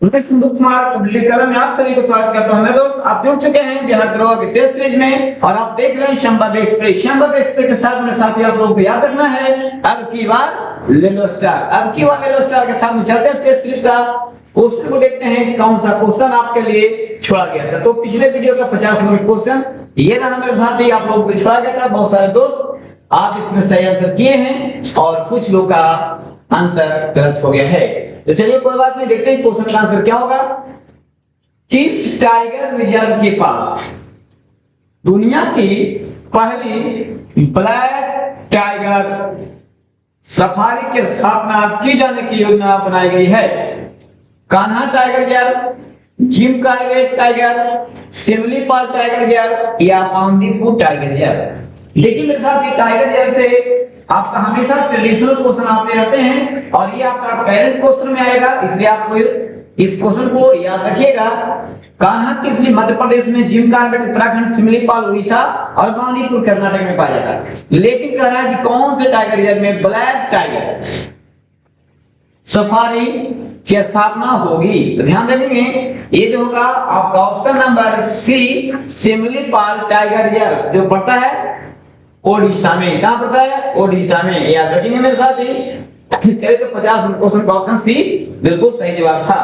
मैं संदीप कुमार कलम में आप सभी को स्वागत करता हूं। मेरे दोस्त, आप जुड़ चुके हैं बिहार दरोगा के टेस्ट सीरीज में और आप देख रहे हैं शंभव एक्सप्रेस। शंभव एक्सप्रेस के साथ मेरे साथी आप लोगों को याद रखना है अब की बार ले लो स्टार। अब की बार ले लो स्टार के साथ में चलते हैं टेस्ट सीरीज का। क्वेश्चन को देखते हैं कौन सा क्वेश्चन आपके लिए छोड़ा गया था। तो पिछले वीडियो का 50 नंबर क्वेश्चन ये रहा मेरे साथी, आप लोगों को छोड़ा गया था। बहुत सारे दोस्त आप इसमें सही आंसर किए हैं और कुछ लोग का आंसर गलत हो गया है। तो चलिए कोई बात नहीं, देखते हैं क्वेश्चन का आंसर क्या होगा। किस टाइगर रिजर्व के पास दुनिया की पहली ब्लैक टाइगर सफारी की स्थापना की जाने की योजना बनाई गई है? Kanha tiger reserve, Jim Corbett tiger, Similipal tiger reserve या बांदीपुर टाइगर रिजर्व। देखिए मेरे साथ ये टाइगर रिजर्व से आपका हमेशा ट्रेडिशनल क्वेश्चन आते रहते हैं और ये आपका करंट क्वेश्चन में आएगा, इसलिए आपको इस क्वेश्चन को याद रखिएगा। कान्हा किस मध्य प्रदेश में, जिम कॉर्बेट उत्तराखंड, सिमलीपाल उड़ीसा और बांदीपुर कर्नाटक में पाया जाता है। लेकिन कह रहा है कि कौन से टाइगर रिजर्व में ब्लैक टाइगर सफारी की स्थापना होगी? तो ध्यान देंगे ये जो होगा आपका option number C, Similipal tiger reserve, जो पड़ता है ओडिशा में। कहां पड़ता है? ओडिशा में। याद रखेंगे मेरे साथ ही। चलिए तो 50 क्वेश्चन का ऑप्शन सी बिल्कुल सही जवाब था।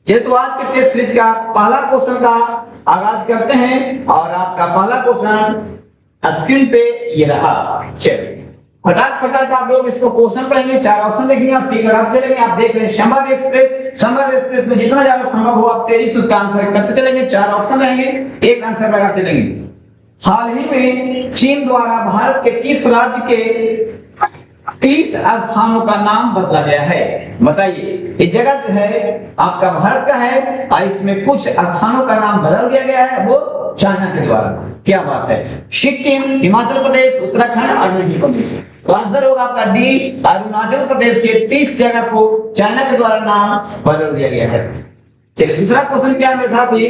चलिए तो आज के टेस्ट सीरीज का पहला क्वेश्चन का आगाज करते हैं और आपका पहला क्वेश्चन स्क्रीन पे ये रहा। चलिए फटाफट आप लोग इसको क्वेश्चन पढ़ेंगे, 4 ऑप्शन देखेंगे, आप टिक लगा चलेंगे। आप देख रहे हैं शंभव एक्सप्रेस। शंभव एक्सप्रेस में जितना ज्यादा संभव हो आप 23 उसका आंसर करते चलेंगे। 4 ऑप्शन रहेंगे, एक आंसर लगा चलेंगे। हाल ही में चीन द्वारा भारत के किस राज्य के 30 स्थानों का नाम बदला गया है? बताइए। ये जगह जो है आपका भारत का है और इसमें कुछ स्थानों का नाम बदल दिया गया है, वो चाइना के द्वारा। क्या बात है? सिक्किम, हिमाचल प्रदेश, उत्तराखंड और मध्य प्रदेश। तो आंसर होगा आपका डी, अरुणाचल प्रदेश के 30 जगह को चाइना के द्वारा नाम बदल दिया गया है। चलिए दूसरा क्वेश्चन क्या है मेरे साथ ही?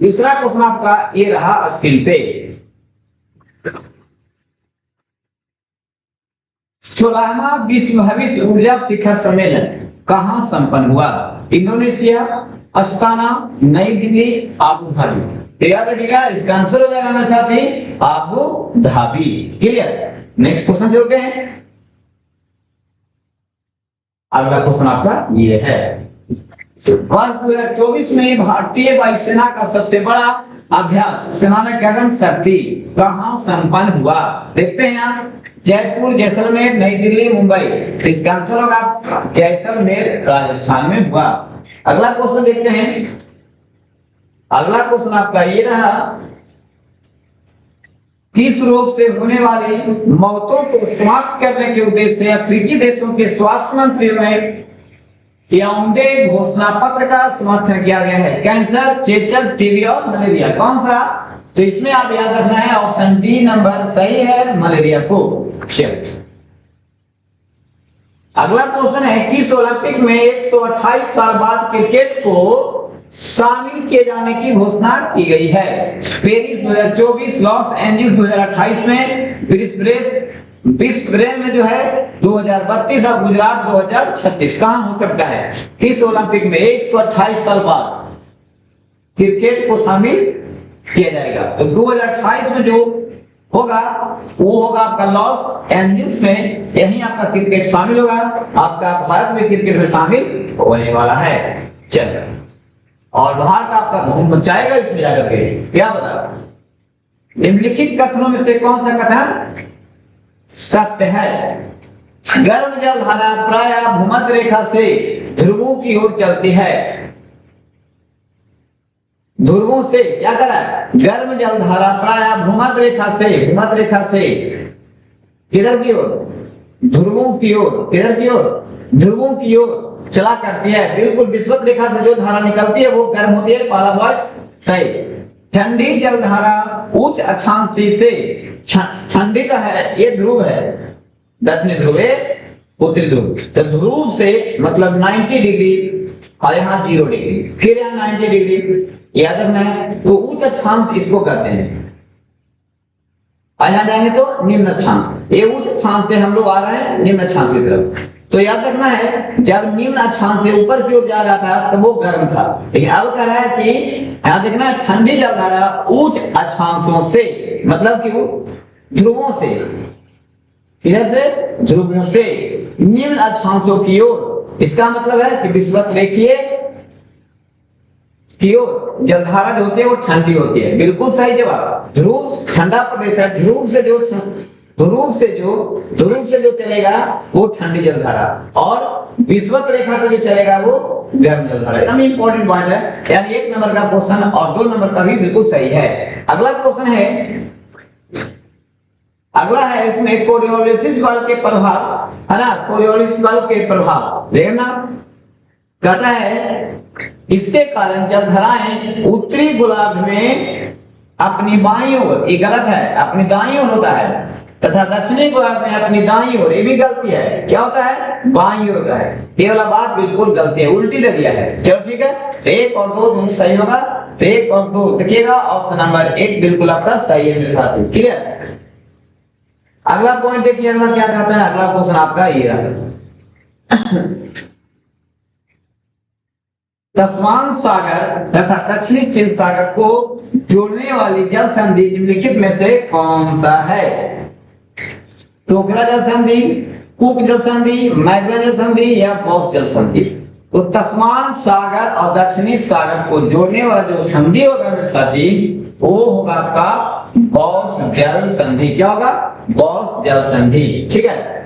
दूसरा क्वेश्चन आपका ये रहा स्क्रीन पे। 16वां विश्व भविष्य ऊर्जा शिखर सम्मेलन कहां संपन्न हुआ? इंडोनेशिया, अस्ताना, नई दिल्ली, आबू धाबी। याद रखिएगा इसका आंसर हो जाएगा मेरे साथ ही Abu Dhabi. Clear? Next question चलते हैं। अगला क्वेश्चन आपका ये है। वर्ष 2024 में भारतीय वायुसेना का सबसे बड़ा अभ्यास, उसका नाम है गगन शक्ति, कहां संपन्न हुआ? देखते हैं आप। जयपुर, जैसलमेर, नई दिल्ली, मुंबई। तो इसका आंसर होगा जैसलमेर राजस्थान में हुआ। अगला क्वेश्चन देखते हैं। अगला क्वेश्चन आपका ये रहा। किस रोग से होने वाली मौतों को समाप्त करने के उद्देश्य से अफ्रीकी देशों के स्वास्थ्य मंत्रियों में याओंडे घोषणा पत्र का समर्थन किया गया है? कैंसर, चेचक, टीबी और मलेरिया। कौन सा? तो इसमें आप याद रखना है ऑप्शन डी नंबर सही है, मलेरिया को। अगला क्वेश्चन है किस ओलंपिक में 128 साल बाद क्रिकेट को शामिल किए जाने की घोषणा की गई है? पेरिस 2024, लॉस एंजल्स 2028 में, ब्रिस्बेन में जो है 2032 और गुजरात 2036। कहां हो सकता है? किस ओलंपिक में 128 साल बाद क्रिकेट को शामिल किया जाएगा? तो 2028 में जो होगा वो होगा आपका लॉस एंजल्स में, यही आपका क्रिकेट शामिल होगा। आपका भारत में क्रिकेट में शामिल होने वाला है। चलिए, और भारत आपका धूम मचाएगा इसमें जाकर के। क्या बता? निम्नलिखित कथनों में से कौन सा कथन सत्य है? गर्म जल धारा प्रायः भूमध्य रेखा से ध्रुवों की ओर चलती है। ध्रुवों से क्या करा? गर्म जल धारा प्रायः भूमध्य रेखा से किधर की ओर? ध्रुवों की ओर। किधर की ओर? ध्रुवों की ओर चला करती है। बिल्कुल विषुवत रेखा से जो धारा निकलती है वो गर्म होती है। पहला वर्ड सही। ठंडी जल धारा उच्च अक्षांश से ठंडी का है, ये ध्रुव है, दक्षिणी ध्रुव उत्तरी ध्रुव। तो ध्रुव से मतलब 90 डिग्री और यहाँ 0 डिग्री, फिर यहाँ 90 डिग्री। याद रखना है। तो उच्च अक्षांश इसको कहते हैं। यहाँ जाएंगे तो निम्न अक्षांश। ये उच्च अक्षांश से हम लोग आ रहे हैं निम्न अक्षांश की तरफ। तो याद रखना है जब निम्न अक्षांश से ऊपर की ओर जा रहा था तो वो गर्म था, लेकिन अब कह रहा है कि याद रखना है ठंडी जलधारा उच्च अक्षांशों से, मतलब कि ध्रुवों से, किधर से, ध्रुवों से निम्न अक्षांशों की ओर। इसका मतलब है कि विषुवत रेखीय की ओर जलधारा जो होती है वो ठंडी होती है। बिल्कुल सही जवाब। ध्रुव ठंडा प्रदेश है, ध्रुव से जो चलेगा वो ठंडी जलधारा, और विषुवत रेखा से जो चलेगा वो गर्म जलधारा। एकदम इंपॉर्टेंट पॉइंट है, यानी 1 नंबर का क्वेश्चन और 2 नंबर का भी बिल्कुल सही है। अगला क्वेश्चन है इसमें कोरियोलिसिस बल के प्रभाव, है ना, कोरियोलिसिस बल के प्रभाव देखना। कहता है इसके कारण जलधाराएं उत्तरी गोलार्ध में अपनी बाईं ओर, ये गलत है, अपनी दाईं ओर होता है, तथा दक्षिणी गोलार्ध में अपनी दाईं ओर, ये भी गलती है, क्या होता है, बाईं ओर होता है। ये वाला बात बिल्कुल गलती है, उल्टी दे दिया है। चलो ठीक है, तो 1 और 2 दोनों सही होगा। तो 1 और 2 देखिएगा, ऑप्शन नंबर 1 बिल्कुल आपका सही है मेरे साथी। ठीक है, अगला पॉइंट देखिए, अगला क्या कहता है। अगला क्वेश्चन आपका ये रहा। तस्मान सागर तथा दक्षिणी चीन सागर को जोड़ने वाली जल संधि निम्नलिखित में से कौन सा है? टोकरा जल संधि, कुक जल संधि, मैग्ना जल संधि या बॉस जल संधि? तो तस्मान सागर और दक्षिणी सागर को जोड़ने वाला जो संधि होगा मेरे साथी, वो होगा आपका बॉस जल संधि। क्या होगा? बॉस जल संधि। ठीक है,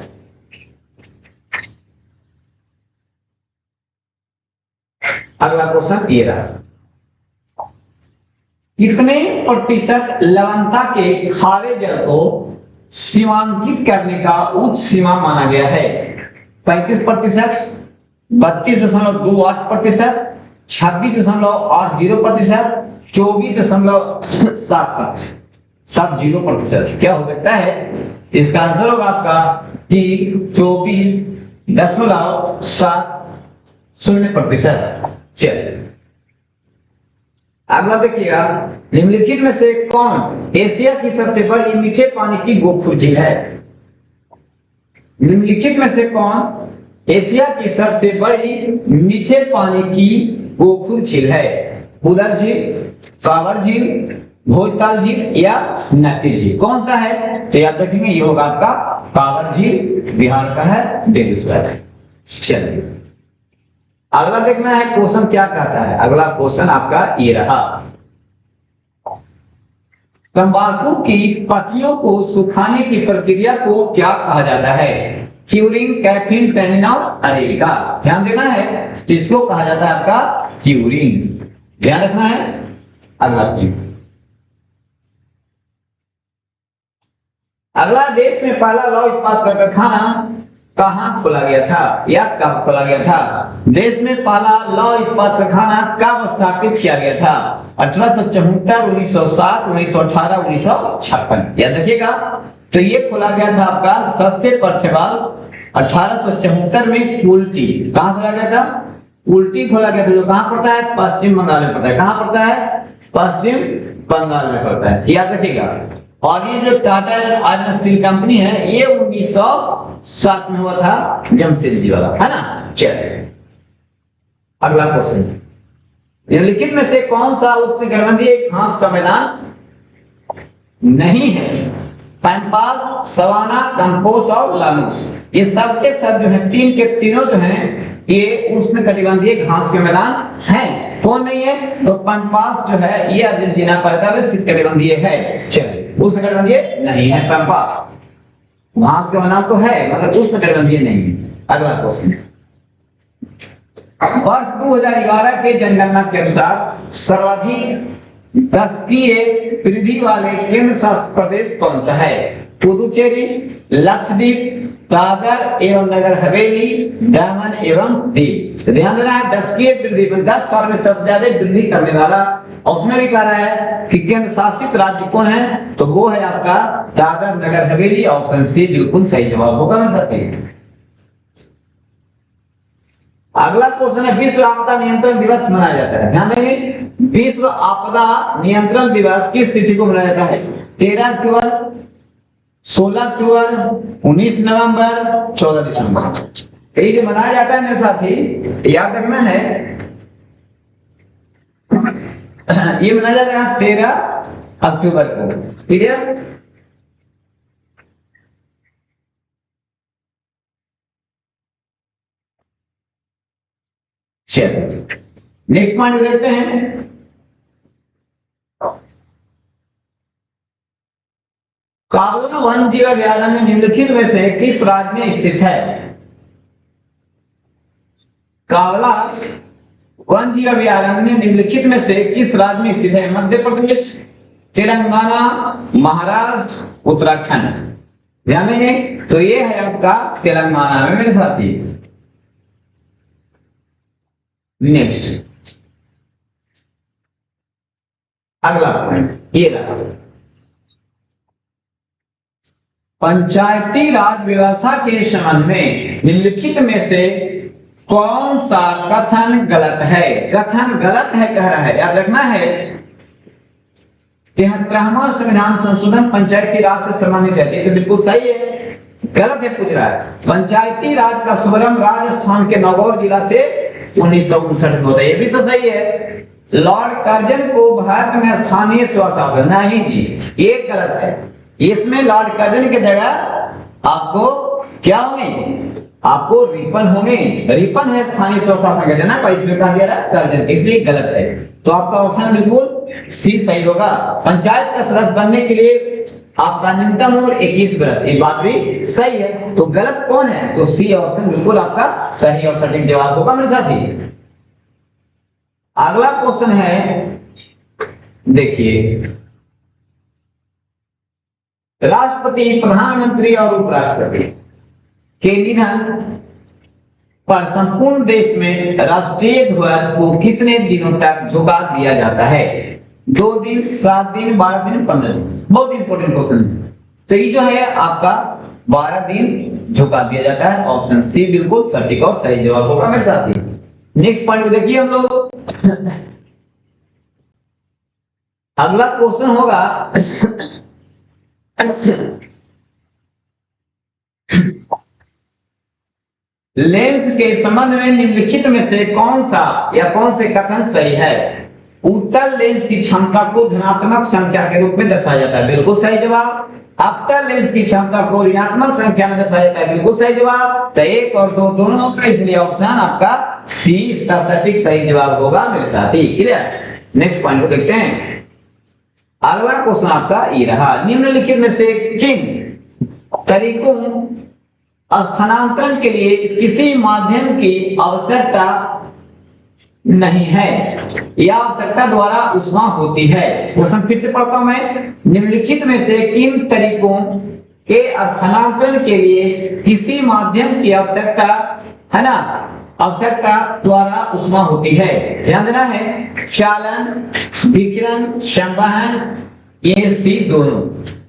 अगला क्वेश्चन ये रहा। कितने प्रतिशत लवणता के खारे जल को सीमांकित करने का उच्च सीमा माना गया है? 35%, 32.28%, 26.80%, 24.7%, सब 0%। क्या हो सकता है? इसका आंसर होगा आपका कि 24.70%। चलिए अगला देखिएगा, निम्नलिखित में से कौन एशिया की सबसे बड़ी मीठे पानी की गोखुर झील है? निम्नलिखित में से कौन एशिया की सबसे बड़ी मीठे पानी की गोखुर झील है? बुदर झील, कांवर झील, भोजताल झील या नक्की झील? कौन सा है? तो याद रखेंगे ये होगा आपका कांवर झील, बिहार का है, बेगूसराय। चलिए अगला देखना है क्वेश्चन क्या कहता है। अगला क्वेश्चन आपका ये रहा। तंबाकू की पत्तियों को सुखाने की प्रक्रिया को क्या कहा जाता है? क्यूरिंग, कैफीन, टैनिन और अरेबिका? ध्यान देना है, इसको कहा जाता है आपका क्यूरिंग। ध्यान रखना है। अगला देश में पहला लौह इस्पात का कारखाना कहाँ खोला गया था या कब खोला गया था? देश में पहला लौह इस्पात कारखाना कब स्थापित किया गया था? 1874, 1907, 1918, 1956? याद रखिएगा। तो ये खोला गया था आपका सबसे प्रथम 1874 में कुल्टी। कहाँ खोला गया था? कुल्टी खोला गया था, जो कहाँ पड़ता है? पश्चिम बंगाल में पड़ता है। कहाँ पड़ता है? पश्चिम बंगाल में पड़ता है, याद रखिएगा। और ये जो टाटा आयरन स्टील कंपनी है, ये 1907 में हुआ था, जमशेदजी वाला, है ना। चलिए अगला क्वेश्चन, निम्नलिखित में से कौन सा उष्णकटिबंधीय घास का मैदान नहीं है? पैम्पास, सवाना, कंपोस्ट और लानूस? ये सब के सब जो है, तीन के तीनों जो हैं, ये उष्णकटिबंधीय घास के मैदान हैं। कौन नहीं है? तो पैम्पास जो है, ये अर्जेंटीना पैदा है, शीतकटिबंधीय है। चलिए उष्णकटिबंधीय नहीं है पैम्पास, घास का मैदान तो है मगर उष्णकटिबंधीय नहीं है। अगला क्वेश्चन, वर्ष 2011 के जनगणना के अनुसार सर्वाधिक दशकीय वृद्धि वाले केंद्र शासित प्रदेश कौन सा है? पुदुचेरी, लक्षद्वीप, दादर एवं नगर हवेली, दमन एवं दीव? ध्यान देना है, दशकीय वृद्धि में 10 साल में सबसे ज्यादा वृद्धि करने वाला, और उसमें भी कह रहा है कि केंद्र शासित राज्य कौन है, तो वो है आपका दादर नगर हवेली। ऑप्शन सी बिल्कुल सही जवाब होगा मेरे साथी। अगला क्वेश्चन है, विश्व आपदा नियंत्रण दिवस मनाया जाता है। ध्यान देंगे, विश्व आपदा नियंत्रण दिवस किस तिथि को मनाया जाता है? 13 अक्टूबर, 16 अक्टूबर, 19 नवंबर, 14 दिसंबर? ये जो मनाया जाता है मेरे साथी, याद रखना है, ये मनाया जाता है 13 अक्टूबर को। क्लियर? चलिए नेक्स्ट पॉइंट देखते हैं। कावला वन जीव अभयारण्य निम्नलिखित में से किस राज्य में स्थित है? कावला वन जीव अभयारण्य निम्नलिखित में से किस राज्य में स्थित है? मध्य प्रदेश, तेलंगाना, महाराष्ट्र, उत्तराखंड। ध्यान देंगे तो ये है आपका तेलंगाना में मेरे साथी। नेक्स्ट अगला पॉइंट ये रहा, पंचायती राज व्यवस्था के संबंध में निम्नलिखित में से कौन सा कथन गलत है? कथन गलत है कह रहा है, याद रखना है। 73वां संविधान संशोधन पंचायती राज से संबंधित है, ये तो बिल्कुल सही है। गलत है पूछ रहा है, पंचायती राज का शुभारंभ राजस्थान के नागौर जिला से 1959 में होता है, ये भी तो सही है। लॉर्ड कर्जन को भारत में स्थानीय स्वशासन, नहीं जी ये गलत है। इसमें लॉर्ड कर्जन की जगह आपको क्या होंगे? आपको रिपन होंगे। रिपन है स्थानीय स्वशासन का जनक, इसमें कहा गया कर्जन, इसलिए गलत है। तो आपका ऑप्शन बिल्कुल सी सही होगा। पंचायत का सदस्य बनने के लिए आपका न्यूनतम उम्र 21 वर्ष, ये बात भी सही है। तो गलत कौन है? तो सी ऑप्शन बिल्कुल आपका सही और सटीक जवाब होगा मेरे साथी। अगला क्वेश्चन है, देखिए, राष्ट्रपति, प्रधानमंत्री और उपराष्ट्रपति के निधन पर संपूर्ण देश में राष्ट्रीय ध्वज को कितने दिनों तक झुका दिया जाता है? 2 दिन, 7 दिन, 12 दिन, 15 दिन। बहुत इंपॉर्टेंट क्वेश्चन है। तो ये जो है आपका 12 दिन झुका दिया जाता है। ऑप्शन सी बिल्कुल सटीक और सही जवाब होगा मेरे साथी। नेक्स्ट पॉइंट देखिए हम लोग, अगला क्वेश्चन होगा लेंस के संबंध में निम्नलिखित में से कौन सा या कौन से कथन सही है? उत्तल लेंस की क्षमता को धनात्मक संख्या के रूप में दर्शाया जाता है, बिल्कुल सही जवाब। अवतल लेंस की क्षमता को ऋणात्मक संख्या में दर्शाया जाता है, बिल्कुल सही जवाब। तो 1 और 2 दोनों का, इसलिए ऑप्शन आपका सी इसका सटीक सही जवाब होगा मेरे साथी। क्लियर? नेक्स्ट पॉइंट को देखते हैं। अगला क्वेश्चन आपका ये रहा, निम्नलिखित में से किन तरीकों स्थानांतरण के लिए किसी माध्यम की आवश्यकता नहीं है या आवश्यकता द्वारा ऊष्मा होती है? क्वेश्चन फिर से पढ़ता हूं मैं, निम्नलिखित में से किन तरीकों के स्थानांतरण के लिए किसी माध्यम की आवश्यकता है ना, आवश्यकता द्वारा ऊष्मा होती है? ध्यान देना है, चालन, विकिरण, संवहन, ये सी दोनों।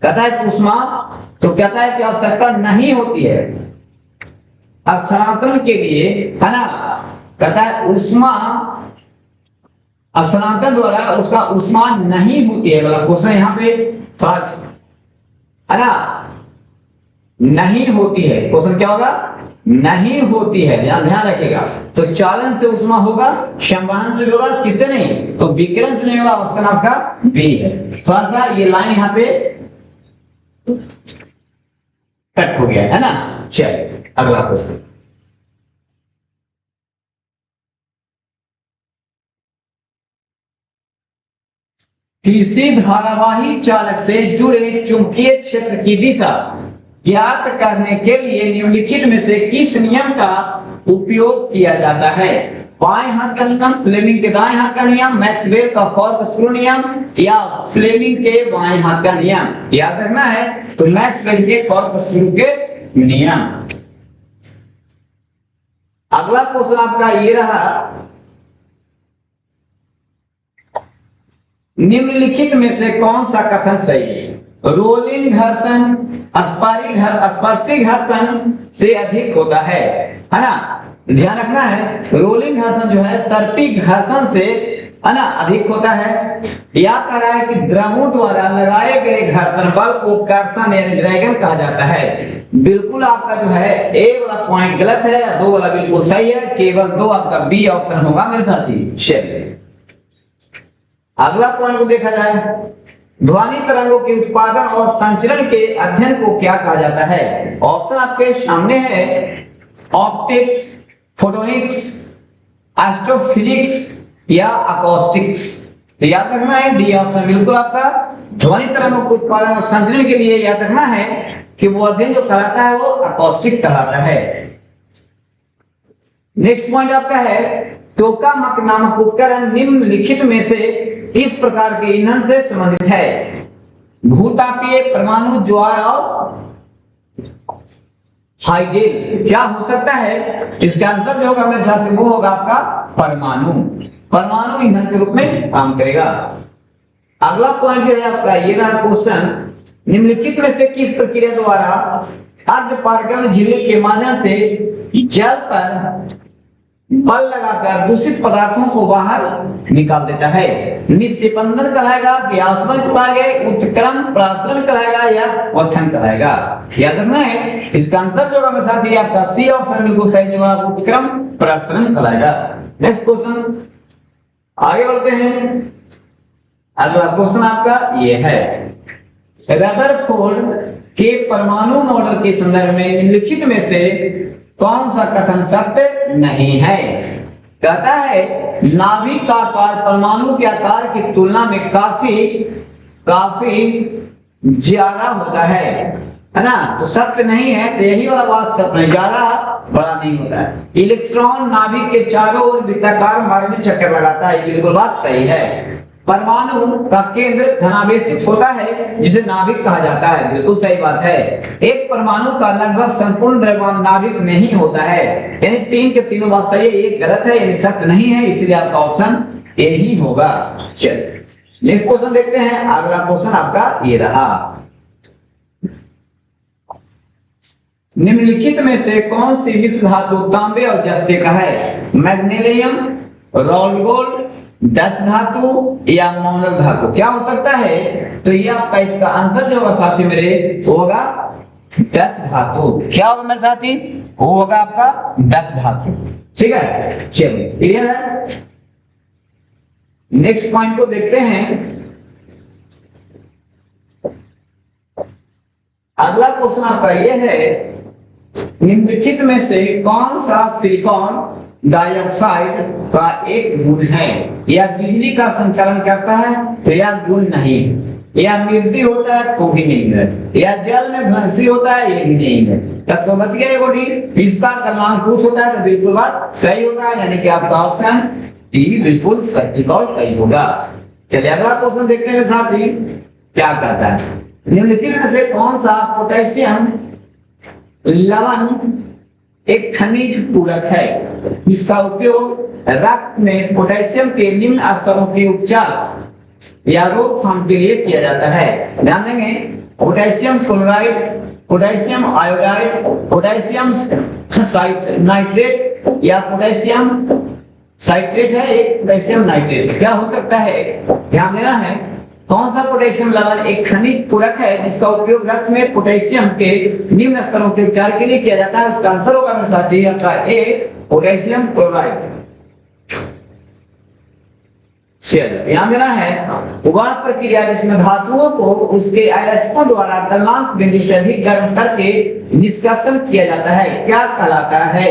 कहता है ऊष्मा, तो कहता है कि आवश्यकता नहीं होती है स्थानांतरण के लिए, है ना। कहता है ऊष्मा स्थानांतरण द्वारा उसका ऊष्मा नहीं होती है, वाला क्वेश्चन यहाँ पे थोड़ा, है ना, नहीं होती है। क्वेश्चन क्या होगा? नहीं होती है, ध्यान रखिएगा। तो चालन से ऊष्मा होगा, संवहन से होगा, किससे नहीं? तो विकिरण से नहीं होगा। ऑप्शन आपका बी है। थोड़ा सा ये लाइन यहाँ पे कट हो गया है ना। चलिए अगला क्वेश्चन, किसी धारावाही चालक से जुड़े चुंबकीय क्षेत्र की दिशा ज्ञात करने के लिए निम्नलिखित में से किस नियम का उपयोग किया जाता है? बाएं हाथ का नियम, फ्लेमिंग के दाएं हाथ का नियम, मैक्सवेल का कॉर्कस्क्रू नियम या फ्लेमिंग के बाएं हाथ का नियम? याद रखना है, तो मैक्सवेल के कॉर्कस्क्रू के नियम। अगला क्वेश्चन आपका ये रहा, निम्नलिखित में से कौन सा कथन सही है? रोलिंग घर्षण स्पर्शी घर्षण से अधिक होता है ना। ध्यान रखना है, रोलिंग घर्षण जो है सर्पी घर्षण से है ना, अधिक होता है। या कह रहा है कि द्रवों द्वारा लगाए गए घर्षण बल को कर्षण यानी ड्रैगन कहा जाता है। बिल्कुल आपका जो है ए वाला पॉइंट गलत है, 2 वाला बिल्कुल सही है, केवल 2 आपका बी ऑप्शन होगा मेरे साथी। चलिए अगला पॉइंट को देखा जाए, ध्वनि तरंगों के उत्पादन और संचरण के अध्ययन को क्या कहा जाता है? ऑप्शन आपके सामने है, ऑप्टिक्स, फोटोनिक्स, एस्ट्रोफिजिक्स या अकॉस्टिक्स। तो याद रखना है डी ऑप्शन बिल्कुल आपका। ध्वनि तरंगों के उत्पादन और संचरण के लिए याद रखना है कि वो अध्ययन जो कराता है वो अकॉस्टिक कहलाता है। नेक्स्ट पॉइंट आपका है, टोकामक नामक उपकरण निम्नलिखित में से किस प्रकार के ईंधन से संबंधित है? भूतापीय, परमाणु, ज्वार और हाइड्रेट। क्या हो सकता है? इसका आंसर जो होगा मेरे साथ वो होगा आपका परमाणु। परमाणु ईंधन के रूप में काम करेगा। अगला पॉइंट जो है आपका ये रहा क्वेश्चन, निम्नलिखित में से किस प्रक्रिया द्वारा अर्धपारगम्य झिल्ली के माध्यम से जल पर बल लगाकर दूषित पदार्थों को बाहर निकाल देता है? निस्पंदन कहलाएगा, व्यासवन कहलाएगा, उत्क्रम प्रसरण कहलाएगा या क्वथन कहलाएगा? याद रखना है इसका आंसर जो होगा मेरे साथ ये आपका सी ऑप्शन बिल्कुल सही जवाब, उत्क्रम प्रसरण कहलाएगा। नेक्स्ट क्वेश्चन आगे बढ़ते हैं। अगला क्वेश्चन आपका ये है, रदरफोर्ड के परमाणु मॉडल के संदर्भ में निम्नलिखित में से कौन सा कथन सत्य नहीं है? कहता है नाभिक का आकार परमाणु के आकार की तुलना में काफी ज्यादा होता है ना, तो सत्य नहीं है। तो यही वाला बात सत्य नहीं, ज्यादा बड़ा नहीं होता है। इलेक्ट्रॉन नाभिक के चारों ओर वृत्ताकार मार्ग में चक्कर लगाता है, बिल्कुल बात सही है। परमाणु का केंद्र धनावेशित होता है जिसे नाभिक कहा जाता है, बिल्कुल सही बात है। एक परमाणु का लगभग संपूर्ण द्रव्यमान नाभिक में ही होता है, यानी 3 के तीनों बात सही है, एक गलत है, यानी सत्य नहीं है, इसलिए आपका ऑप्शन ए ही होगा। चलिए नेक्स्ट क्वेश्चन देखते हैं। अगला क्वेश्चन आपका ये रहा, निम्नलिखित में से कौन सी मिश्र धातु तांबे और जस्ते का है? मैग्नीशियम, रोल्ड गोल्ड, डच धातु या मोनल धातु? क्या हो सकता है? तो ये आपका इसका आंसर जो होगा साथी मेरे वो होगा डच धातु। क्या होगा मेरे साथी? वो होगा आपका डच धातु। ठीक है, चलिए क्लियर है। नेक्स्ट पॉइंट को देखते हैं। अगला क्वेश्चन आपका ये है, निम्नलिखित में से कौन सा सिलिकॉन डाइऑक्साइड का एक गुण है? यह बिजली का संचालन करता है तो यह गुण नहीं है। यह मृदी होता है तो भी नहीं है। यह जल में घनसी होता है, ये भी नहीं है। तब तो बच गया गोटी। इसका गलनांक कुछ होता है तो बिल्कुल बात सही होता है, यानी कि आपका ऑप्शन डी बिल्कुल सही होगा। चलिए अगला क्वेश्चन देखते हैं साथी क्या कहता है। निम्नलिखित में से कौन सा पोटेशियम लवण एक खनिज पूरक है? इसका उपयोग रक्त में पोटेशियम के निम्न स्तरों के उपचार या रोकथाम के लिए किया जाता है। ध्यान देंगे, potassium chloride, potassium iodide, potassium nitrate या पोटेशियम साइट्रेट है, एक पोटेशियम नाइट्रेट। क्या हो सकता है? ध्यान देना है। कौन सा पोटेशियम लवण एक खनिज पूरक है जिसका उपयोग रक्त में पोटेशियम के निम्न स्तरों के उपचार के लिए किया जाता है? उसका आंसर होगा मेरे साथी आपका ए पोटेशियम क्लोराइड। ध्यान देना है, वह प्रक्रिया जिसमें धातुओं को उसके अयस्कों द्वारा गलनांक बिंदु से अधिक गर्म करके निष्कर्षण किया जाता है, क्या कहलाता है?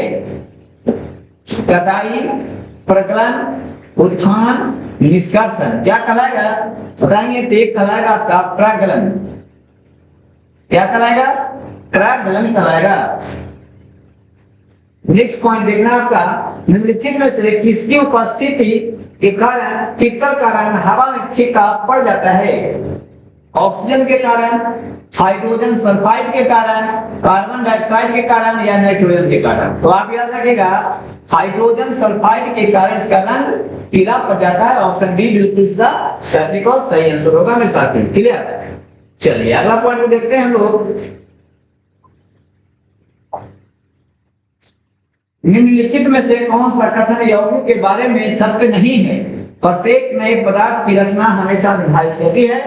कताई, प्रगलन, उत्थान, निष्कर्षण। क्या कहलाएगा बताएंगे? तो एक कहलाएगा आपका प्रगलन। क्या कहलाएगा? प्रगलन कहलाएगा। नेक्स्ट पॉइंट देखना आपका, निम्नलिखित में से किसकी उपस्थिति के कारण कीटल कारण हवा में फीका पड़ जाता है? ऑक्सीजन के कारण, हाइड्रोजन सल्फाइड के कारण, कार्बन डाइऑक्साइड के कारण या नाइट्रोजन के कारण? तो आप याद रखिएगा हाइड्रोजन सल्फाइड के कारण इसका रंग पीला पड़ जाता है। ऑप्शन डी बिल्कुल इसका सटीक और सही आंसर होगा मेरे साथ में। क्लियर? चलिए अगला पॉइंट देखते हैं हम लोग। निम्नलिखित में से कौन सा कथन यौगिक के बारे में सत्य नहीं है? प्रत्येक नए पदार्थ की रचना हमेशा निर्धारित होती है।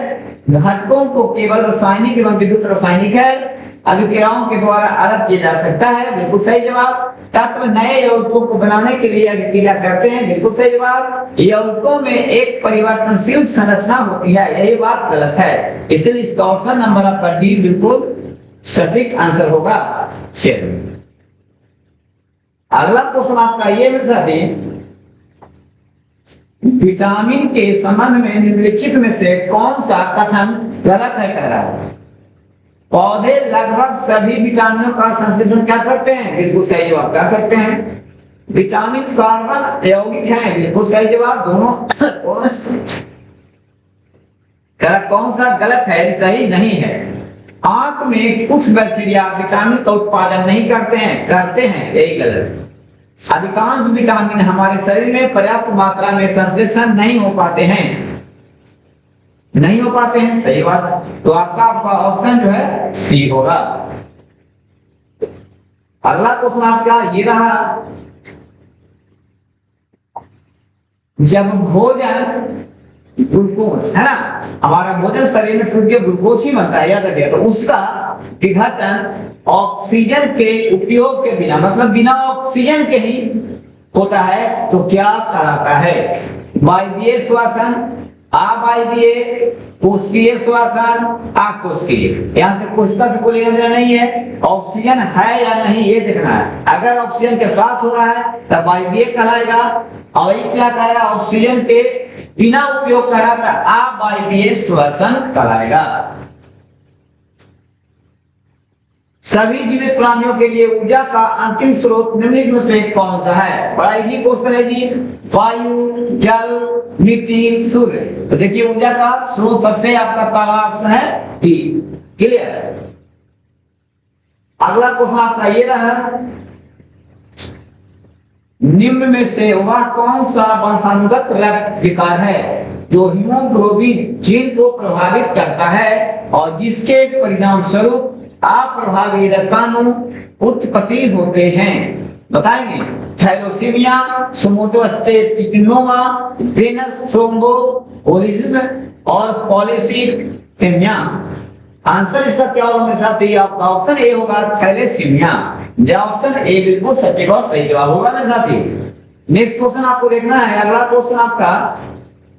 घटकों को केवल रासायनिक एवं विद्युत रासायनिक है अभिक्रियाओं के द्वारा अलग किया जा सकता है, बिल्कुल सही जवाब। तत्व नए यौगिकों को बनाने के लिए अभिक्रिया करते हैं, बिल्कुल सही जवाब। यौगिकों में एक परिवर्तनशील संरचना होती है, यही बात गलत है, इसलिए इसका ऑप्शन नंबर आपका डी बिल्कुल सटीक आंसर होगा। चलिए अगला क्वेश्चन आपका ये मेरे साथी, विटामिन के संबंध में निम्नलिखित में से कौन सा कथन गलत है कह रहा है। पौधे लगभग सभी विटामिनों का संश्लेषण कर सकते हैं, बिल्कुल सही जवाब, कर सकते हैं। विटामिन कार्बन यौगिक हैं, बिल्कुल सही जवाब, दोनों। कौन सा गलत है, सही नहीं है। आंत में कुछ बैक्टीरिया विटामिन का उत्पादन नहीं करते हैं, करते हैं, यही गलत। अधिकांश विटामिन हमारे शरीर में पर्याप्त मात्रा में संश्लेषण नहीं हो पाते हैं, नहीं हो पाते हैं, सही बात। तो आपका ऑप्शन जो है सी होगा। अगला क्वेश्चन आपका ये रहा, जब भोजन ग्लूकोज है ना, हमारा भोजन शरीर में शुद्ध ग्लूकोज ही बनता है, याद रखिए, तो उसका विघटन ऑक्सीजन के उपयोग के बिना, मतलब बिना ऑक्सीजन के ही होता है, तो क्या कहलाता है। वायवीय श्वसन, अवायवीय, कोशिकीय श्वसन, अकोशिकीय। यहाँ से कोशिका से कोई लेना नहीं है, ऑक्सीजन है या नहीं ये देखना है। अगर ऑक्सीजन के साथ हो रहा है तब वायवीय कहलाएगा, और क्या कहा, ऑक्सीजन के बिना उपयोग करा था अवायवीय श्वसन कहलाएगा। सभी जीवित प्राणियों के लिए ऊर्जा का अंतिम स्रोत निम्नलिखित में से कौन सा है। बड़ा इजी क्वेश्चन है जी, वायु, जल, मिट्टी, सूर्य। तो देखिए ऊर्जा का स्रोत सबसे आपका पहला ऑप्शन है डी, क्लियर। अगला क्वेश्चन आपका ये रहा, निम्न में से वह कौन सा वंशानुगत विकार है जो हीमोग्लोबिन जीन को प्रभावित करता है और जिसके परिणाम स्वरूप अप्रभावी रक्ताणु उत्पत्ति होते हैं, बताएंगे। थैलोसीमिया, सोमोटोस्टेटिनोमा, वेनस थ्रोम्बोलिसिस और पॉलीसिथेमिया। आंसर इसका क्या होगा मेरे साथ, आपका ऑप्शन ए होगा थैलेसीमिया। ऑप्शन ए बिल्कुल सटीक और सही जवाब होगा मेरे साथी। नेक्स्ट क्वेश्चन आपको देखना है। अगला क्वेश्चन आपका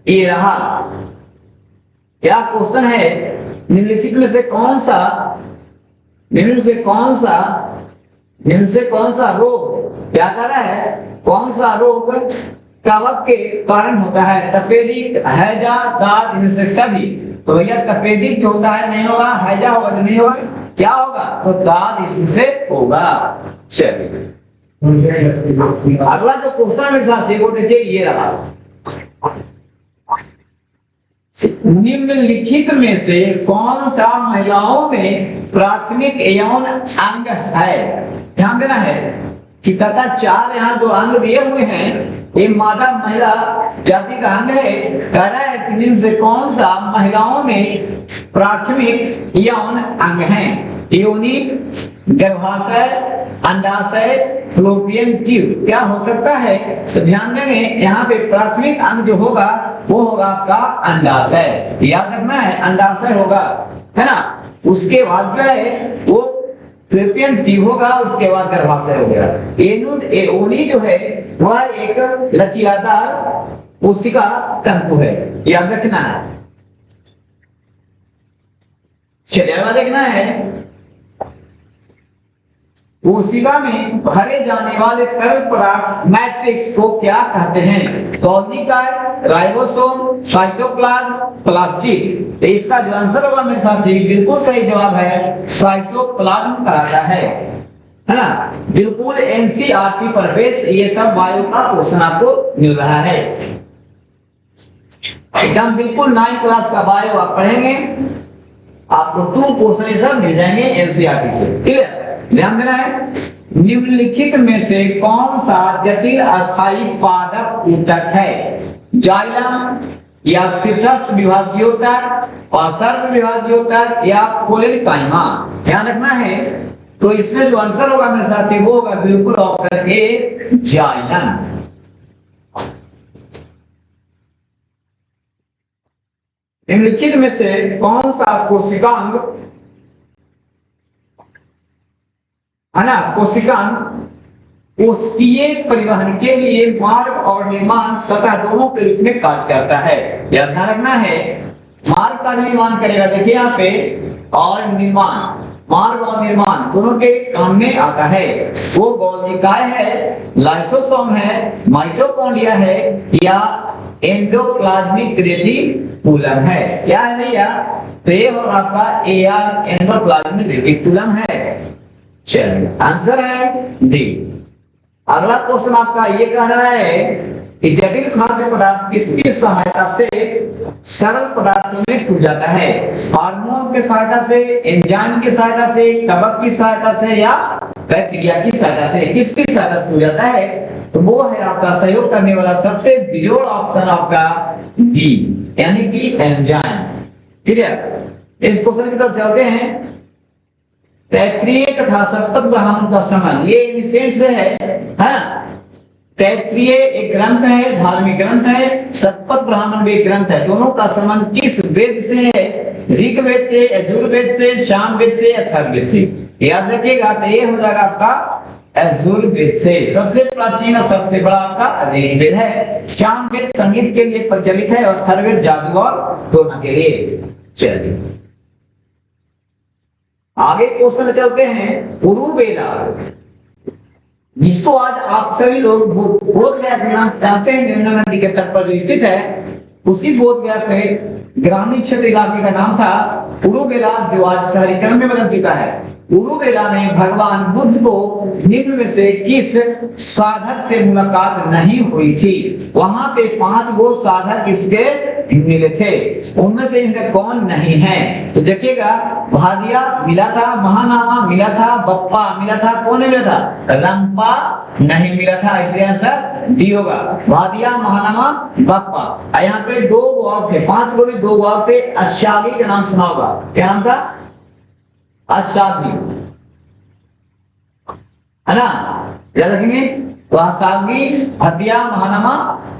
ये रहा, क्या क्वेश्चन है, निम्नलिखित में से कौन सा रोग, क्या कर रहा है, कौन सा रोग कवक के कारण होता है। तपेदिक, हैजा, दाद, इनमें से सभी। तो भैया तपेदिक जो होता है नहीं होगा, हैजा होगा तो नहीं होगा, क्या होगा, तो दाद इससे होगा। चलिए अगला जो क्वेश्चन मेरे साथ देखो, देखिए ये रहा, निम्नलिखित में से कौन सा महिलाओं में प्राथमिक यौन अंग है। ध्यान देना है कि तथा 4 यहाँ जो अंग दिए हुए हैं ये मादा महिला जाति का अंग है। कह रहा है कि निम्न से कौन सा महिलाओं में प्राथमिक यौन अंग है। योनि, गर्भाशय, अंडाशय, फ्लोपियन ट्यूब। क्या हो सकता है, तो ध्यान देंगे यहाँ पे प्राथमिक अंग जो होगा वो होगा आपका अंडाशय, याद रखना है, अंडाशय होगा, है ना। उसके बाद जो है वो फ्लोपियन ट्यूब होगा, उसके बाद गर्भाशय हो गया। एओनी जो है वह एक लचीलादार कोशिका तंतु है, याद रखना है। चलिए देखना है, कोशिका में भरे जाने वाले तरल पदार्थ मैट्रिक्स को क्या कहते हैं। कोशिका, राइबोसोम, साइटोप्लाज्म, प्लास्टिक। तो इसका जो आंसर होगा मेरे साथी बिल्कुल सही जवाब है, साइटोप्लाज्म कहलाता है ना। बिल्कुल एनसीईआरटी पर बेस ये सब बायो का क्वेश्चन आपको मिल रहा है, एकदम बिल्कुल 9th क्लास का बायो आप पढ़ेंगे, आपको 2 क्वेश्चन ये सब मिल जाएंगे एनसीईआरटी से, क्लियर। ध्यान देना है, निम्नलिखित में से कौन सा जटिल अस्थायी पादप ऊतक है। जाइलम या शीर्षस्थ विभागीय ऊतक और सर्व विभागीय ऊतक या कोलेनकाइमा। ध्यान रखना है, तो इसमें जो आंसर होगा मेरे साथी वो होगा बिल्कुल ऑप्शन ए, जाइलम। निम्नलिखित में से कौन सा कोशिकांग है ना, कोशिकांग कोशिकीय परिवहन के लिए मार्ग और निर्माण सतह दोनों के रूप में कार्य करता है। यह ध्यान रखना है, मार्ग का निर्माण करेगा, देखिए यहाँ पे, और निर्माण, मार्ग और निर्माण दोनों के काम में आता है। वो गोलिकाय है, लाइसोसोम है, माइटोकॉन्ड्रिया है या एंडोप्लाज्मिक रेटिकुलम है। क्या है भैया? तो ये होगा आपका एआर, एंडोप्लाज्मिक रेटिकुलम है। चलिए आंसर है डी। अगला क्वेश्चन आपका ये कह रहा है कि जटिल खाद्य पदार्थ किसकी सहायता से सरल पदार्थों में टूट जाता है? हार्मोन की सहायता से, एंजाइम की सहायता से, कवक की सहायता से या बैक्टीरिया की सहायता से? किसकी सहायता से टूट जाता है? तो वो है आपका सहयोग करने वाला सबसे बिजोड़ ऑप्शन आपका डी, यानी कि एंजाइम। क्लियर? इस क्वेश्चन की तरफ चलते हैं। तैत्रीय तथा सप्तक ब्राह्मण का संबंध, ये एनिसेंट से है ना। तैत्रीय एक ग्रंथ है, धार्मिक ग्रंथ है, सप्तक ब्राह्मण भी एक ग्रंथ है। दोनों का संबंध किस वेद से है? ऋग वेद से, यजुर्वेद से, सामवेद से, अथर्ववेद से? याद रखिएगा, तो ये हो जाएगा आपका यजुर्वेद से। सबसे प्राचीन और सबसे बड़ा आपका ऋग्वेद है। सामवेद संगीत के लिए प्रचलित है और अथर्ववेद जादू और टोना के लिए। चलिए आगे क्वेश्चन चलते हैं। उरुवेला, जिसको आज आप सभी लोग बोध गया जानते हैं, यमुना नदी के तट पर जो स्थित है, उसी बोध गया के ग्रामीण क्षेत्र इलाके का नाम था उरुवेला, जो आज शहरीकरण में बदल चुका है। उरुवेला में भगवान बुद्ध को निम्न में से किस साधक से मुलाकात नहीं हुई थी? वहां पे 5 गो साधक इसके मिले थे, उनमें से इनका कौन नहीं है? तो देखिएगा, भादिया मिला था, महानामा मिला था, बप्पा मिला था, कौन मिला था? रंपा नहीं मिला था, इसलिए आंसर डी होगा। भादिया, महानामा, बप्पा। यहाँ पे 2 गो और थे, 5 गो में 2 गो और थे। अशागी का नाम सुना होगा, क्या नाम था? अशागी, है ना, याद रखेंगे। तो अशागी, भादिया, महानामा,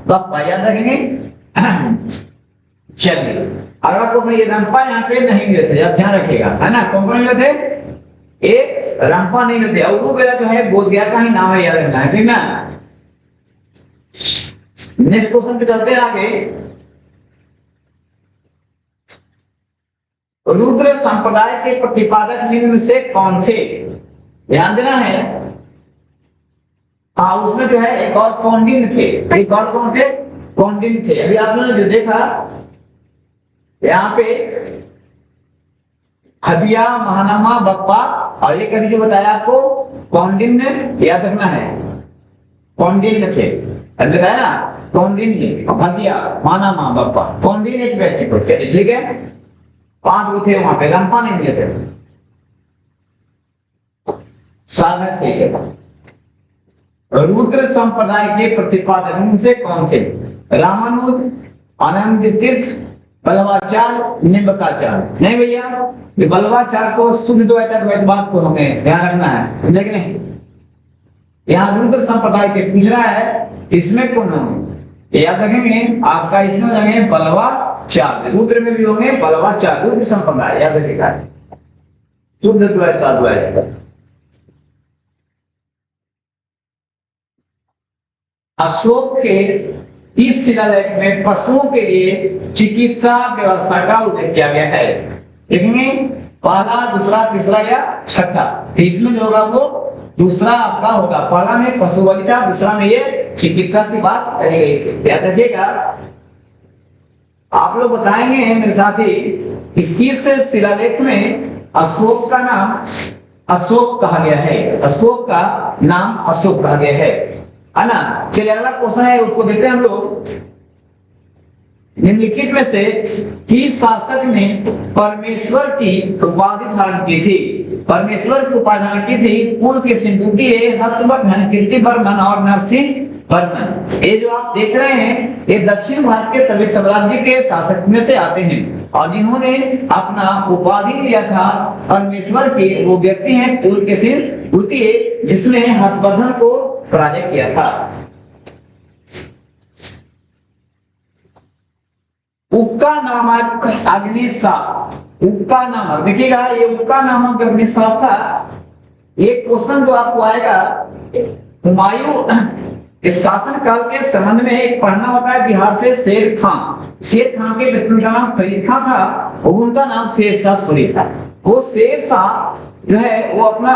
बप्पा याद रखेंगे। चलिए अगला क्वेश्चन, ये रंपा यहाँ पे नहीं मिले थे, ध्यान रखिएगा, है ना। कौन कौन मिले थे? एक रंपा नहीं मिले थे। उरुवेला जो है बोध गया का ही नाम है, याद रखना है, ठीक ना। नेक्स्ट क्वेश्चन पे चलते हैं आगे। रुद्र संप्रदाय के प्रतिपादक निम्न में से कौन थे? ध्यान देना है। हाँ, उसमें जो है एक और कौंडिन्य थे। एक और कौन थे? कौंडिन्य थे। अभी आप लोगों ने जो देखा यहाँ पे हदिया, महानामा, बप्पा, और एक अभी जो बताया आपको कौंडिन्य, याद रखना है, कौंडिन्य थे। अभी बताया ना, कौंडिन्य, हदिया, महानामा, बप्पा, कौंडिन्य एक व्यक्ति को, ठीक है। 5 गो थे वहां पे, रंपा नहीं मिले थे, साधक थे। रुद्र संप्रदाय के प्रतिपादक उनसे कौन थे? रामानुज, आनंद तीर्थ, बल्लवाचार्य, निम्बकाचार्य? नहीं भैया, बल्लवाचार्य को शुद्ध द्वैतवाद को हमें ध्यान रखना है, लेकिन नहीं, यहाँ रुद्र संप्रदाय के पूछ रहा है, इसमें कौन होंगे? याद रखेंगे आपका, इसमें होंगे बल्लवाचार्य, रुद्र में भी होंगे बल्लवाचार्य, रुद्र संप्रदाय याद रखिएगा, शुद्ध द्वैतवाद। अशोक के इस शिलालेख में पशुओं के लिए चिकित्सा व्यवस्था का उल्लेख किया गया है। देखेंगे पहला, दूसरा, तीसरा या छठा? इसमें जो होगा वो दूसरा आपका होगा। पहला में पशु बलिता, दूसरा में ये चिकित्सा की बात कही गई थी, याद रखिएगा। आप लोग बताएंगे मेरे साथी, इस शिलालेख में अशोक का नाम अशोक कहा गया है, अशोक का नाम अशोक कहा गया है ना। चलिए अगला क्वेश्चन है, उसको देखते हैं हम लोग। निम्नलिखित में से किस शासक ने परमेश्वर की उपाधि धारण की थी? परमेश्वर की उपाधि धारण की थी पूर्व के सिंधुकी, हर्षवर्धन, कीर्तिवर्धन और नरसिंह वर्धन। ये जो आप देख रहे हैं, ये दक्षिण भारत के सभी साम्राज्य के शासक में से आते हैं, और जिन्होंने अपना उपाधि लिया था परमेश्वर के, वो व्यक्ति हैं पूर्व के सिंधुकी, जिसने हर्षवर्धन को पराजय किया था। उक्का नामक अग्निशास्त्र, उक्का नामक, देखिएगा ये उक्का नामक अग्निशास्त्र था। एक क्वेश्चन जो आपको आएगा, हुमायूं इस शासन काल के संबंध में एक पढ़ना होता है बिहार से शेर खान। शेर खान के बेटे का नाम फरीद खान था और उनका नाम शेरशाह सूरी था। वो शेरशाह जो है वो अपना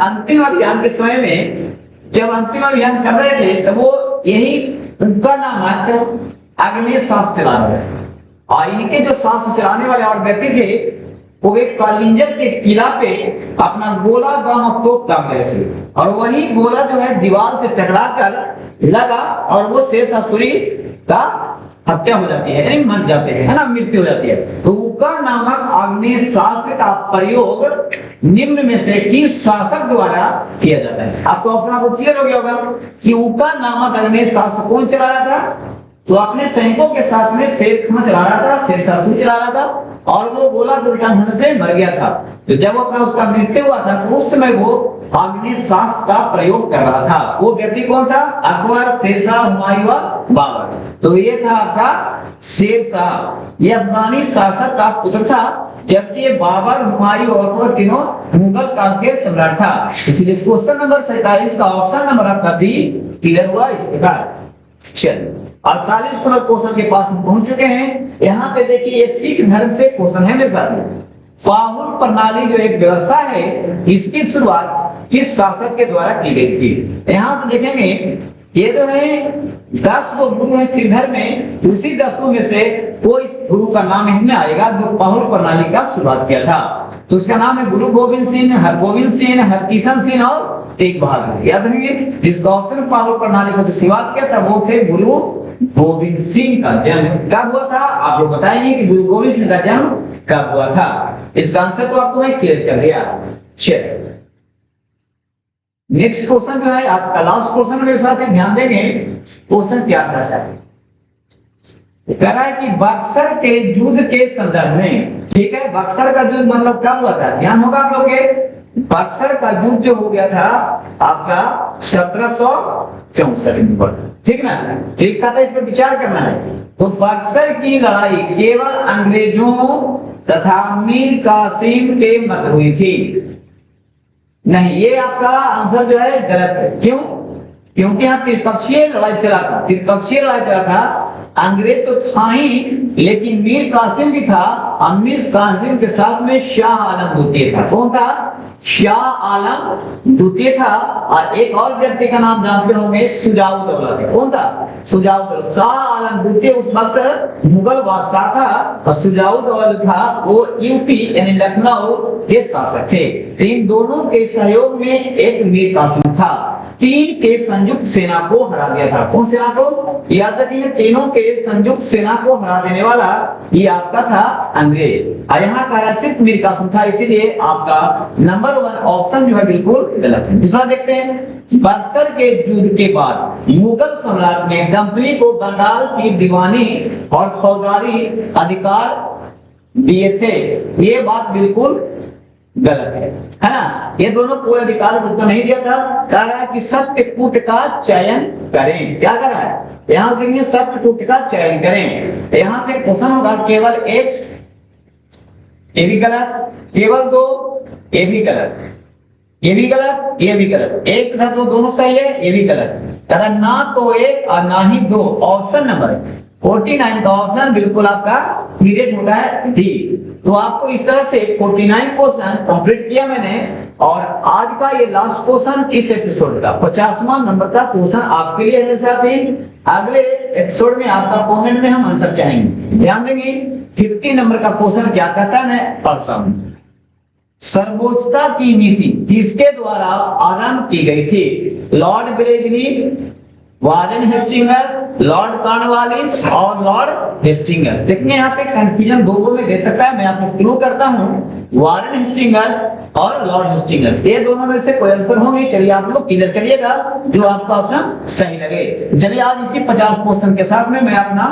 अंतिम अभियान के समय में जब अंतिम अभियान कर रहे थे तब वो यही उनका नाम है अग्निशास्त्र चला रहे थे। और इनके जो शास्त्र चलाने वाले और व्यक्ति थे वो एक कालिंजर के किला पे अपना गोला बम तोप दाग रहे थे और वही गोला जो है दीवार से टकरा कर लगा और वो शेरशाह सूरी का हत्या हो जाती है, यानी मर जाते हैं, है ना, मृत्यु हो जाती है। तो उक्का नामक अग्निशास्त्र का प्रयोग निम्न में से किस शासक द्वारा किया जाता है? आपको ऑप्शन आपको क्लियर हो गया होगा कि उक्का नामक अग्निशास्त्र कौन चला रहा था? तो अपने सैनिकों के साथ में शेर खान चला रहा था, शेरशाह सूरी चला रहा था और वो गोला दुर्घटना होने से मर गया था। तो जब अपना उसका मृत्यु हुआ था तो उस समय वो अग्निशास्त्र का प्रयोग कर रहा था। वो व्यक्ति कौन था? अकबर, शेरशाह, हुमायूं और बाबर। तो ये था आपका शेरशाह, ये अफगानी शासक का पुत्र था, जबकि बाबर, हुमायूं और अकबर तीनों मुगल काल के सम्राट था। इसलिए क्वेश्चन नंबर 47 का ऑप्शन नंबर आपका बी क्लियर हुआ इस प्रकार। चलिए 48 नंबर क्वेश्चन के पास हम पहुंच चुके हैं। यहाँ पे देखिए ये सिख धर्म से क्वेश्चन है मेरे साथ। पाहुल प्रणाली जो एक व्यवस्था है इसकी शुरुआत किस शासक के द्वारा की गई थी? यहाँ से देखेंगे ये जो है 10 वो गुरु है सिख धर्म में, उसी 10 में से कोई गुरु का नाम इसमें आएगा जो पाहुल प्रणाली का शुरुआत किया था। तो उसका नाम है गुरु गोविंद सिंह, हरगोविंद सिंह, हरकिशन सिंह और तेग बहादुर। याद रखिए जिसका ऑप्शन पाहुल प्रणाली को जो शुरुआत किया था वो थे गुरु गोविंद सिंह। का जन्म कब हुआ था? आप लोग बताएंगे कि गुरु गोविंद सिंह का जन्म कब हुआ था। इसका आंसर तो आपको मैं क्लियर कर दिया। चलिए नेक्स्ट क्वेश्चन जो है आज का लास्ट क्वेश्चन मेरे साथ ध्यान देंगे। क्वेश्चन क्या कहता है? कह रहा है कि बक्सर के युद्ध के संदर्भ में, ठीक है, बक्सर का युद्ध मतलब कब हुआ था? ध्यान होगा आप लोग के, बक्सर का युद्ध जो हो गया था आपका 1764 में, ठीक ना? ठीक था, इस पर विचार करना है। तो बक्सर की लड़ाई केवल अंग्रेजों तथा मीर कासिम के मध्य हुई थी। नहीं, ये आपका आंसर जो है गलत है। क्यों? क्योंकि यहाँ त्रिपक्षीय लड़ाई चला था, त्रिपक्षीय लड़ाई चला था। अंग्रेज तो था ही लेकिन मीर कासिम भी था और मीर कासिम के साथ में शाह आलम द्वितीय था। कौन था? शाह आलम द्वितीय था। और एक और व्यक्ति का नाम जानते होंगे, शुजाउद्दौला थे। कौन था? शुजाउद्दौला। शाह आलम द्वितीय उस वक्त मुगल बादशाह था और शुजाउद्दौला था वो यूपी यानी लखनऊ के शासक थे। इन दोनों के सहयोग में एक मीर कासिम था। 3 के संयुक्त सेना को हरा दिया था। कौन सेना को? याद रखिए तीनों के संयुक्त सेना को हरा देने वाला ये आपका था अंग्रेज। और यहाँ का सिर्फ मीर कासिम था, इसीलिए आपका नंबर 1 ऑप्शन जो है बिल्कुल गलत है। दूसरा देखते हैं, बक्सर के युद्ध के बाद मुगल सम्राट ने कंपनी को बंगाल की दीवानी और फौजदारी अधिकार दिए थे। ये बात बिल्कुल गलत है ना? ये दोनों कोई अधिकार मुझको नहीं दिया था। कह रहा है कि सत्यकूट का चयन करें। क्या कर रहा है? यहाँ देखिए सत्यकूट का चयन करें। यहाँ से क्वेश्चन होगा केवल एक, ये भी गलत, केवल 2, ये भी गलत, ये भी गलत, ये भी गलत, एक तथा 2 दोनों सही है, ये भी गलत। कह ना तो 1 और ना ही 2। ऑप्शन नंबर 49 का ऑप्शन बिल्कुल आपका करेक्ट होता है डी। तो आपको इस तरह से 49 क्वेश्चन कंप्लीट किया मैंने और आज का ये लास्ट क्वेश्चन इस एपिसोड का 50वां नंबर का क्वेश्चन आपके लिए मेरे साथ ही। अगले एपिसोड में आपका कमेंट में हम आंसर चाहेंगे। ध्यान देंगे 50 नंबर का क्वेश्चन क्या कहता है, मैं पढ़ता हूं। सर्वोच्चता की नीति किसके द्वारा आरंभ की गई थी? Lord ब्लेजली, Warren Hastings, Lord Cornwallis और लॉर्ड हेस्टिंग्स। देखिए यहाँ पे कंफ्यूजन दो में दे सकता है, मैं आपको क्लू करता हूँ, वारेन हेस्टिंग्स और लॉर्ड हेस्टिंग्स, ये दोनों में से कोई आंसर होंगे। चलिए आप लोग क्लियर करिएगा जो आपका ऑप्शन सही लगे। चलिए आज इसी 50 क्वेश्चन के साथ में मैं अपना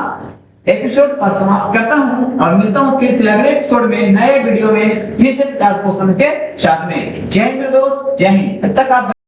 एपिसोड समाप्त करता हूँ और मिलता हूँ फिर से अगले एपिसोड में नए वीडियो में फिर से 50 क्वेश्चन के साथ में। जय हिंद दोस्त, जय हिंद। तब तक आप